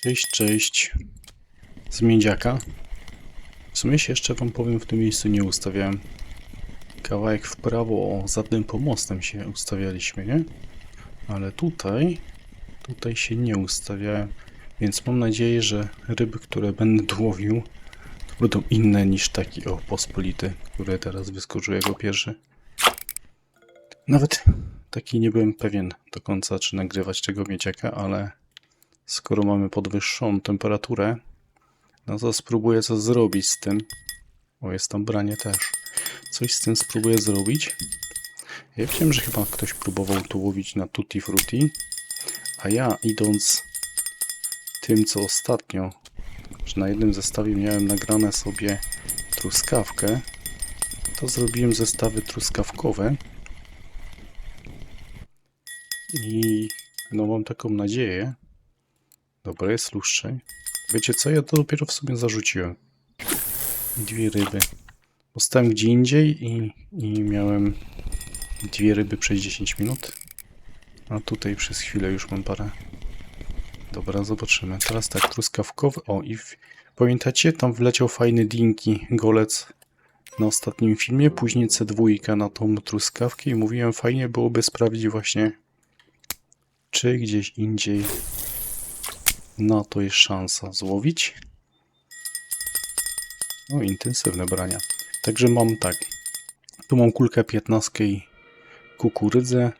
Cześć, cześć. Z miedziaka. W sumie się jeszcze wam powiem, w tym miejscu nie ustawiałem. Kawałek w prawo, za tym pomostem się ustawialiśmy, nie? Ale tutaj się nie ustawiałem. Więc mam nadzieję, że ryby, które będę tu łowił, to będą inne niż taki pospolity, który teraz wyskoczył jako pierwszy. Nawet taki nie byłem pewien do końca, czy nagrywać tego miedziaka, ale skoro mamy podwyższoną temperaturę, no to spróbuję coś zrobić z tym. O, jest tam branie też. Coś z tym spróbuję zrobić. Ja wiem, że chyba ktoś próbował tu łowić na Tutti Frutti, a ja idąc tym, co ostatnio, że na jednym zestawie miałem nagrane sobie truskawkę, to zrobiłem zestawy truskawkowe i no mam taką nadzieję. Dobra, jest luszczej. Wiecie co? Ja to dopiero w sumie zarzuciłem. Dwie ryby. Postałem gdzie indziej i miałem dwie ryby przez 10 minut. A tutaj przez chwilę już mam parę. Dobra, zobaczymy. Teraz tak, truskawkowy. O, pamiętacie? Tam wleciał fajny dinki golec na ostatnim filmie. Później C2 na tą truskawkę i mówiłem, fajnie byłoby sprawdzić właśnie, czy gdzieś indziej na to jest szansa złowić. No, intensywne brania. Także mam tak. Tu mam kulkę 15 i kukurydzę.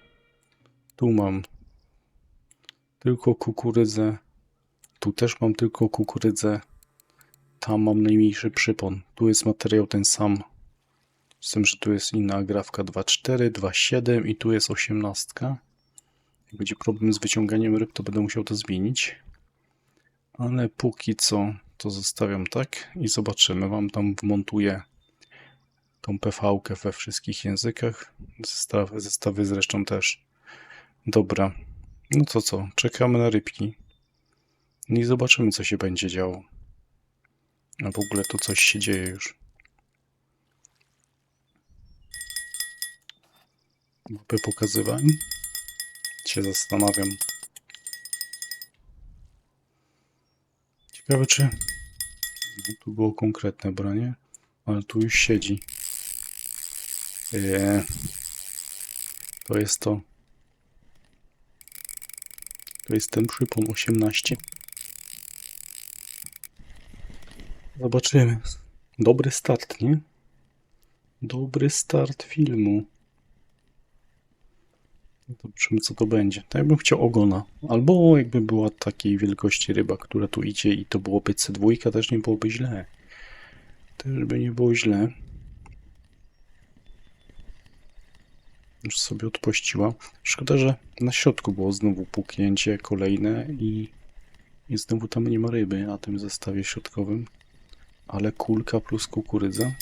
Tu mam tylko kukurydzę. Tu też mam tylko kukurydzę. Tam mam najmniejszy przypon. Tu jest materiał ten sam. Z tym, że tu jest inna agrafka 2.4, 2.7 i tu jest 18. Jak będzie problem z wyciąganiem ryb, to będę musiał to zmienić. Ale póki co to zostawiam tak i zobaczymy. Wam tam wmontuję tą PV-kę we wszystkich językach. Zestawy zresztą też. Dobra. No to co? Czekamy na rybki. I zobaczymy, co się będzie działo. A w ogóle to coś się dzieje już. Mapy pokazywałem. Się zastanawiam. Ciekawe, czy tu było konkretne branie, ale tu już siedzi. To jest to. To jest ten przypon 18. Zobaczymy. Dobry start, nie? Dobry start filmu. Zobaczymy, co to będzie. Tak jakbym chciał ogona. Albo jakby była takiej wielkości ryba, która tu idzie i to byłoby C2, też nie byłoby źle. Też by nie było źle. Już sobie odpuściła. Szkoda, że na środku było znowu puknięcie kolejne i znowu tam nie ma ryby na tym zestawie środkowym. Ale kulka plus kukurydza.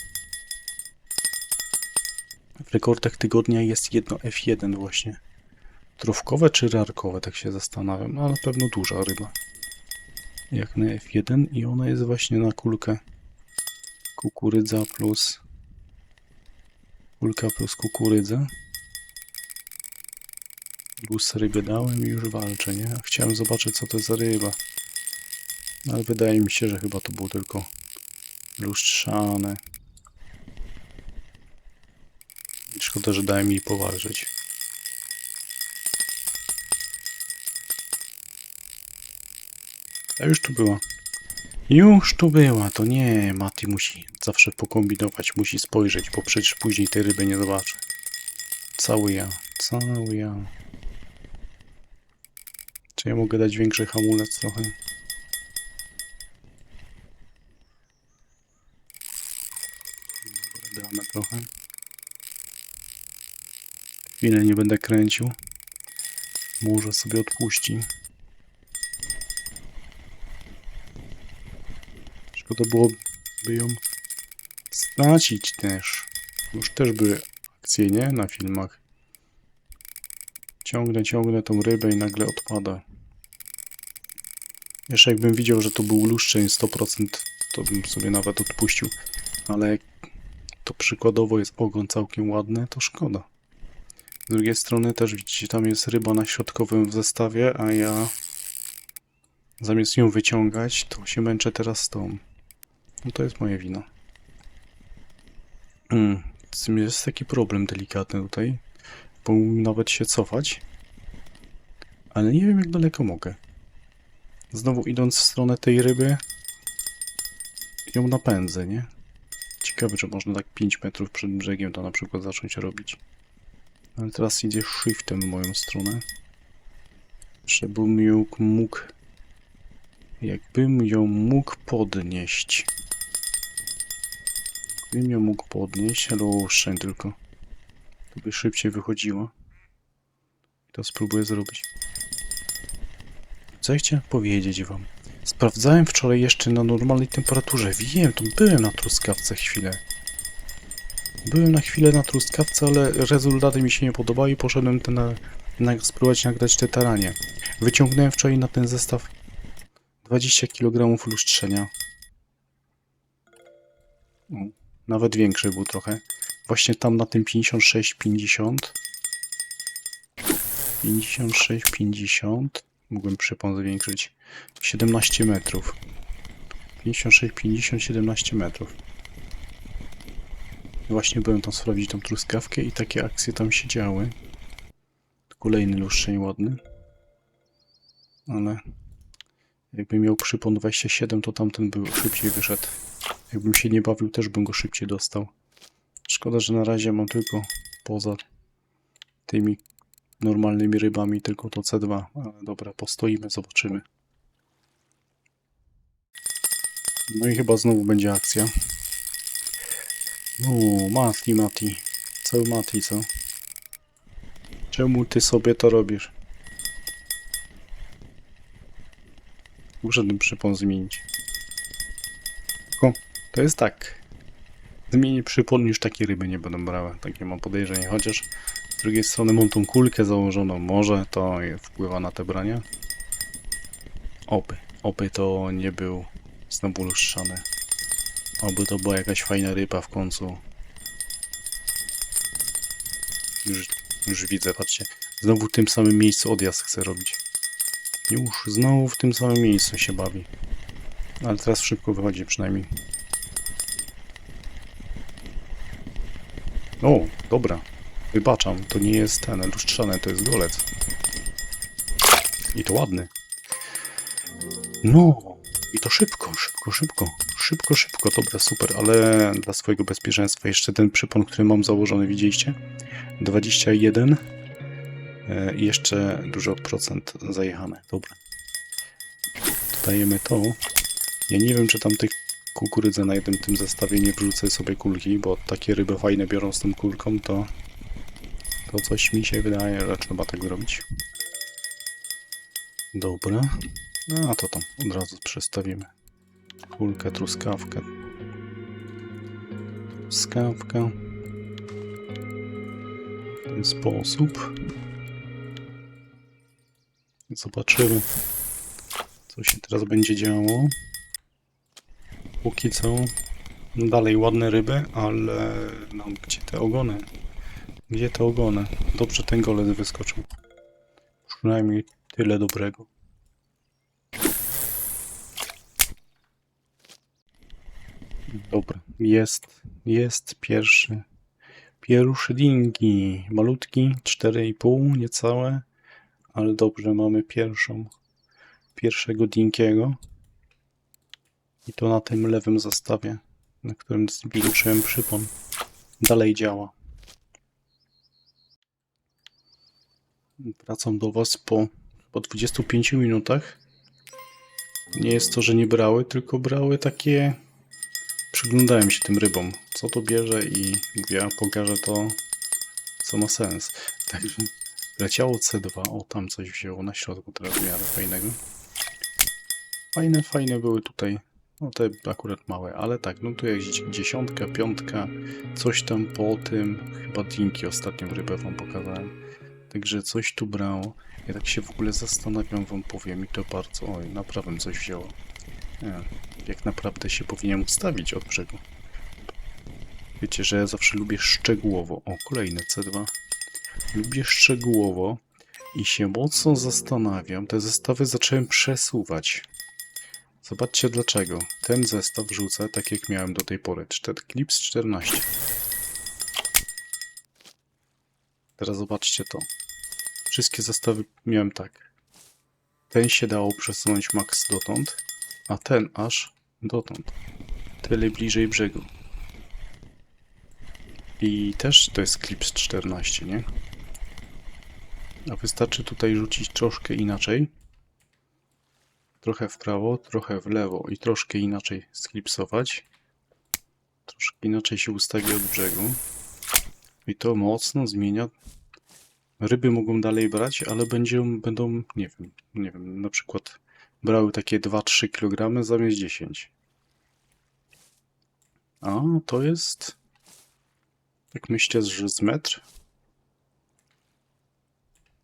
W rekordach tygodnia jest jedno F1 właśnie. Trówkowe czy rarkowe, tak się zastanawiam, ale na pewno duża ryba. Jak na F1 i ona jest właśnie na kulkę. Kukurydza plus... Kulka plus kukurydza. Luz ryby dałem i już walczę, nie? Chciałem zobaczyć, co to jest za ryba. Ale wydaje mi się, że chyba to było tylko lustrzane. Szkoda, że dałem jej powalczyć. A już tu była. Już tu była. To nie, Mati musi zawsze pokombinować, musi spojrzeć, bo przecież później tej ryby nie zobaczy. Cały ja. Cały ja. Czy ja mogę dać większy hamulec trochę? Dobra, damy trochę. Chwilę nie będę kręcił. Może sobie odpuści. Szkoda byłoby ją stracić też. Już też były akcje, nie? Na filmach. Ciągnę tą rybę i nagle odpada. Jeszcze jakbym widział, że to był luszczeń 100%, to bym sobie nawet odpuścił. Ale jak to przykładowo jest ogon całkiem ładny, to szkoda. Z drugiej strony też widzicie, tam jest ryba na środkowym w zestawie, a ja Zamiast ją wyciągać, to się męczę teraz z tą. No to jest moja wina. Z tym jest taki problem delikatny tutaj, bo mógłbym nawet się cofać, ale nie wiem jak daleko mogę. Znowu idąc w stronę tej ryby, ją napędzę, nie? Ciekawe, czy można tak 5 metrów przed brzegiem to na przykład zacząć robić. Ale teraz idzie shiftem w moją stronę. Żebym ją mógł... Jakbym ją mógł podnieść. Jakbym ją mógł podnieść, ale oszczędź tylko. To by szybciej wychodziło. I to spróbuję zrobić. Co ja chciałem powiedzieć wam? Sprawdzałem wczoraj jeszcze na normalnej temperaturze. Wiem, to byłem na truskawce chwilę. Byłem na chwilę na truskawce, ale rezultaty mi się nie podobały i poszedłem spróbować nagrać te taranie. Wyciągnąłem wczoraj na ten zestaw 20 kg lustrzenia. Nawet większy był trochę. Właśnie tam na tym 56-50. 56-50. Mogłem przypon zwiększyć. 17 metrów. 56-50, 17 metrów. Właśnie byłem tam sprawdzić tą truskawkę i takie akcje tam się działy. Kolejny lustrzeń ładny. Ale jakbym miał przypon 27, to tamten był szybciej wyszedł. Jakbym się nie bawił, też bym go szybciej dostał. Szkoda, że na razie mam tylko poza tymi normalnymi rybami tylko to C2. Ale dobra, postoimy, zobaczymy. No i chyba znowu będzie akcja. Mati. Co Mati, co? Czemu ty sobie to robisz? Muszę ten przypon zmienić. To jest tak. Zmienię przypon, już takie ryby nie będą brały. Takie mam podejrzenie. Chociaż z drugiej strony mam tą kulkę założoną. Może to wpływa na te brania. Oby to nie był znowu lustrzany. Oby to była jakaś fajna ryba w końcu. Już widzę, patrzcie. Znowu w tym samym miejscu odjazd chcę robić. Już znowu w tym samym miejscu się bawi. Ale teraz szybko wychodzi przynajmniej. O, dobra. Wybaczam, to nie jest ten lustrzany, to jest golec. I to ładny. No, i to szybko. Dobra, super, ale dla swojego bezpieczeństwa jeszcze ten przypon, który mam założony, widzieliście? 21 i jeszcze dużo procent zajechane. Dobra. Dajemy to. Ja nie wiem, czy tam tych kukurydzy na jednym tym zestawie nie wrzucę sobie kulki, bo takie ryby fajne biorą z tą kulką, to coś mi się wydaje, że trzeba tak zrobić. Dobra. No a to tam od razu przestawimy. Kulkę, truskawkę. Truskawka. W ten sposób. Zobaczymy, co się teraz będzie działo. Póki co dalej ładne ryby, ale no gdzie te ogony? Gdzie te ogony? Dobrze ten golec wyskoczył. Przynajmniej tyle dobrego. Dobra, jest pierwszy dingi. Malutki, 4,5 niecałe, ale dobrze, mamy pierwszego dinkiego. I to na tym lewym zestawie, na którym zwiększyłem przypon. Dalej działa. Wracam do Was po 25 minutach. Nie jest to, że nie brały, tylko brały takie... Przyglądałem się tym rybom, co to bierze i mówię, a pokażę to, co ma sens. Także leciało C2, o tam coś wzięło na środku teraz w miarę fajnego. Fajne były tutaj, no te akurat małe, ale tak, no tu jest 10, 5, coś tam po tym, chyba dinki ostatnią rybę wam pokazałem. Także coś tu brało. Ja tak się w ogóle zastanawiam, wam powiem i to bardzo, oj, naprawdę coś wzięło. Nie, jak naprawdę się powinienem ustawić od brzegu. Wiecie, że ja zawsze lubię szczegółowo. O, kolejne C2. Lubię szczegółowo i się mocno zastanawiam. Te zestawy zacząłem przesuwać. Zobaczcie dlaczego. Ten zestaw rzucę tak jak miałem do tej pory. Clips 14. Teraz zobaczcie to. Wszystkie zestawy miałem tak. Ten się dało przesunąć max dotąd, a ten aż dotąd. Tyle bliżej brzegu. I też to jest Clips 14, nie? A wystarczy tutaj rzucić troszkę inaczej. Trochę w prawo, trochę w lewo i troszkę inaczej sklipsować. Troszkę inaczej się ustawi od brzegu. I to mocno zmienia. Ryby mogą dalej brać, ale będą, nie wiem, na przykład brały takie 2-3 kg zamiast 10. A to jest, tak myślę, że z metr.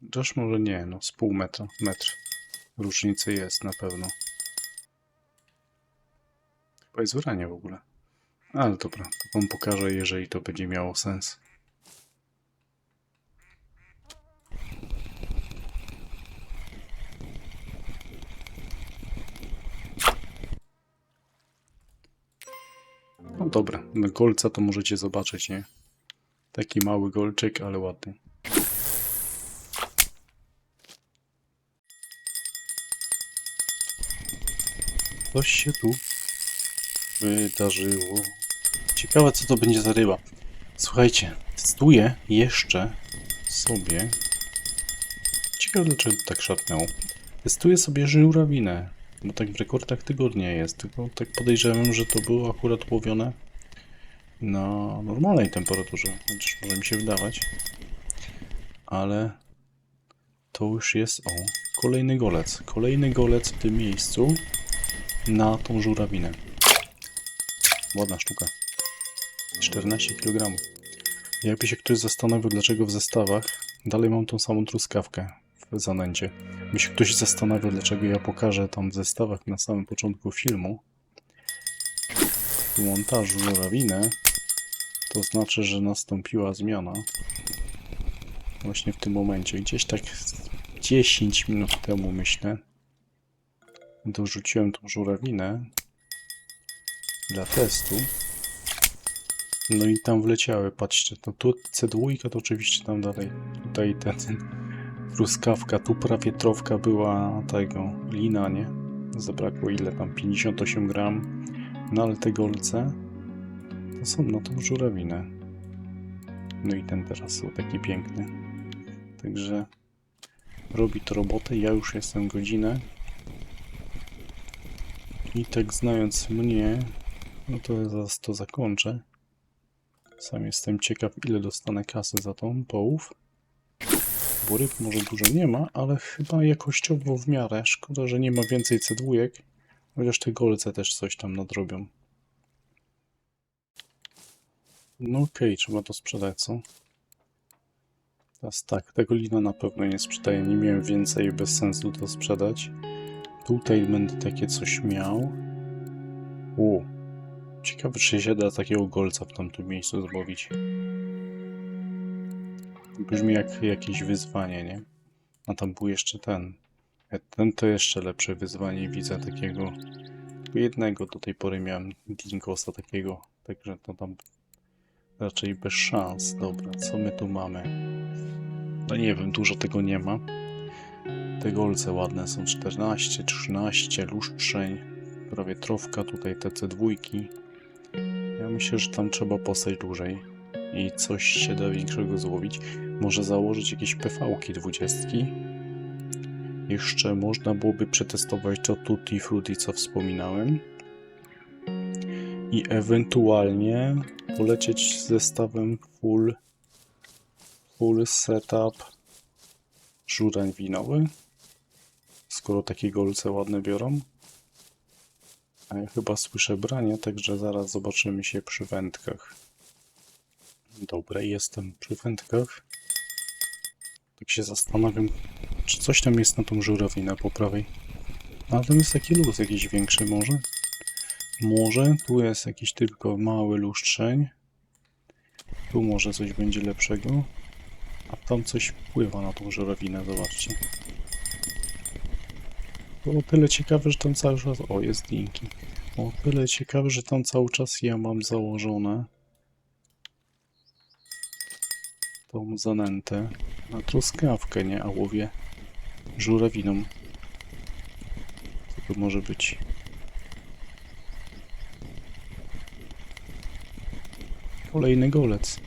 Chociaż może nie, no z pół metra, metr. Różnicy jest na pewno. Chyba jest wranie w ogóle. Ale dobra, to wam pokażę, jeżeli to będzie miało sens. No dobra, golca to możecie zobaczyć, nie? Taki mały golczyk, ale ładny. Coś się tu wydarzyło. Ciekawe, co to będzie za ryba. Słuchajcie, testuję jeszcze sobie... Ciekawe, dlaczego tak szarpnęło. Testuję sobie żurawinę, bo tak w rekordach tygodnia jest, tylko tak podejrzewam, że to było akurat łowione na normalnej temperaturze, chociaż może mi się wydawać. Ale to już jest, o, kolejny golec. Kolejny golec w tym miejscu na tą żurawinę. Ładna sztuka. 14 kg. Jakby się ktoś zastanowił, dlaczego w zestawach dalej mam tą samą truskawkę w zanęcie. Jakby się ktoś zastanawiał, dlaczego ja pokażę tam w zestawach na samym początku filmu w montażu żurawinę, to znaczy, że nastąpiła zmiana właśnie w tym momencie. Gdzieś tak 10 minut temu, myślę, dorzuciłem tą żurawinę dla testu. No i tam wleciały, patrzcie, no tu C2 to oczywiście tam dalej, tutaj ten truskawka, tu prawie trofka była tego, lina, nie? Zabrakło ile tam, 58 gram, no ale te golce to są na tą żurawinę. No i ten teraz są taki piękny. Także robi to robotę, ja już jestem godzinę i tak znając mnie, no to zaraz to zakończę. Sam jestem ciekaw, ile dostanę kasy za tą połów. Bo ryb może dużo nie ma, ale chyba jakościowo w miarę. Szkoda, że nie ma więcej C2, chociaż te golce też coś tam nadrobią. No okej, trzeba to sprzedać, co? Teraz tak, tego lina na pewno nie sprzedaję. Nie miałem więcej, bez sensu to sprzedać. Tutaj będę takie coś miał. Ciekawe, czy się da takiego golca w tamtym miejscu złowić. Brzmi jak jakieś wyzwanie, nie? A tam był jeszcze ten. Ten to jeszcze lepsze wyzwanie. Widzę takiego jednego do tej pory miałem Dinkosa takiego. Także to tam raczej bez szans. Dobra, co my tu mamy? No nie wiem, dużo tego nie ma. Te golce ładne są 14, 13, lustrzeń. Prawie trofka, tutaj te C2. Ja myślę, że tam trzeba postać dłużej i coś się da większego złowić. Może założyć jakieś PV-ki 20. Jeszcze można byłoby przetestować to Tutti Frutti, co wspominałem. I ewentualnie polecieć z zestawem full setup żurań winowy. Skoro takie golce ładne biorą. A ja chyba słyszę branie, także zaraz zobaczymy się przy wędkach. Dobra, jestem przy wędkach. Tak się zastanawiam, czy coś tam jest na tą żurawinę po prawej. Ale tam jest taki luz jakiś większy może. Może tu jest jakiś tylko mały lustrzeń. Tu może coś będzie lepszego. A tam coś wpływa na tą żurawinę, zobaczcie. Było tyle ciekawe, że tam cały czas... O, jest linki. O, tyle ciekawe, że tam cały czas ja mam założone tą zanętę na truskawkę, nie? A łowię żurawiną. Co to może być? Kolejny golec.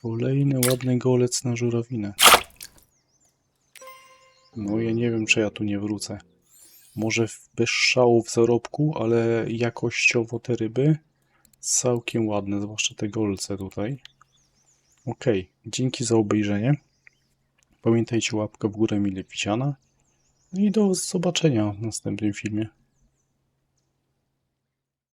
Kolejny ładny golec na żurawinę. No ja nie wiem, czy ja tu nie wrócę. Może bez szału w zarobku, ale jakościowo te ryby całkiem ładne, zwłaszcza te golce tutaj. Ok, dzięki za obejrzenie. Pamiętajcie, łapka w górę mile widziana. No i do zobaczenia w następnym filmie.